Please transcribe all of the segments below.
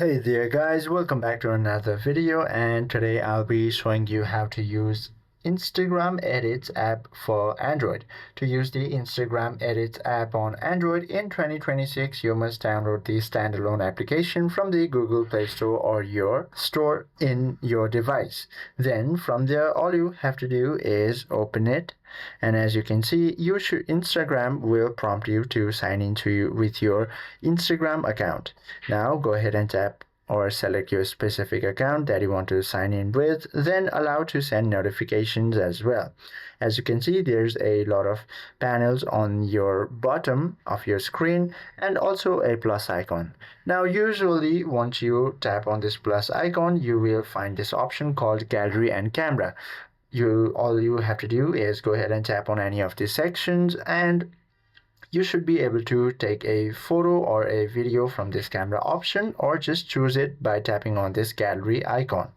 Hey there guys, welcome back to another video, and today I'll be showing you how to use Instagram Edits app for Android. To use the Instagram Edits app on Android in 2026, you must download the standalone application from the Google Play Store or your store in your device. Then from there, all you have to do is open it, and as you can see, Instagram will prompt you to sign into with your Instagram account. Now go ahead and tap or select your specific account that you want to sign in with, then allow to send notifications as well. As you can see, there's a lot of panels on your bottom of your screen and also a plus icon. Now usually once you tap on this plus icon, you will find this option called Gallery and Camera. All you have to do is go ahead and tap on any of these sections, and you should be able to take a photo or a video from this camera option, or just choose it by tapping on this gallery icon.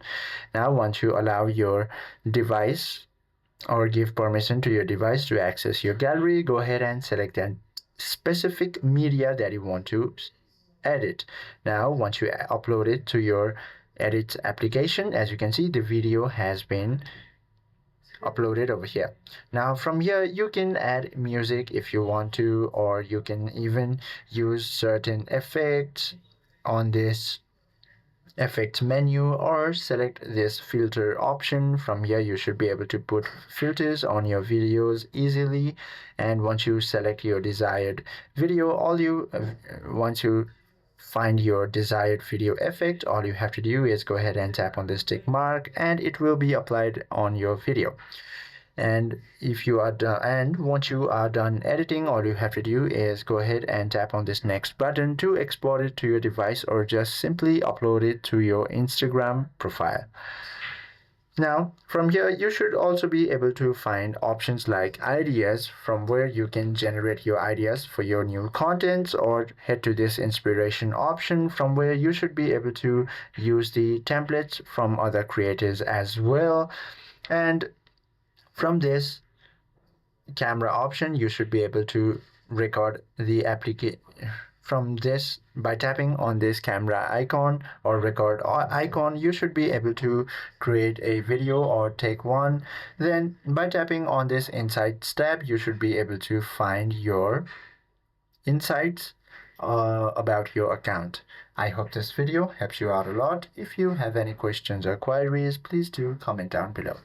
Now once you allow your device or give permission to your device to access your gallery, go ahead and select a specific media that you want to edit. Now once you upload it to your edit application, as you can see, the video has been uploaded over here. Now from here you can add music if you want to, or you can even use certain effects on this effects menu, or select this filter option. From here you should be able to put filters on your videos easily, and once you select your desired video, once you find your desired video effect, all you have to do is go ahead and tap on this tick mark, and it will be applied on your video. And if you are done, and once you are done editing, all you have to do is go ahead and tap on this next button to export it to your device, or just simply upload it to your Instagram profile. Now from here you should also be able to find options like ideas, from where you can generate your ideas for your new contents, or head to this inspiration option, from where you should be able to use the templates from other creators as well. And from this camera option you should be able to record the application. From this, by tapping on this camera icon or record icon, you should be able to create a video or take one. Then by tapping on this insights tab, you should be able to find your insights about your account. I hope this video helps you out a lot. If you have any questions or queries, please do comment down below.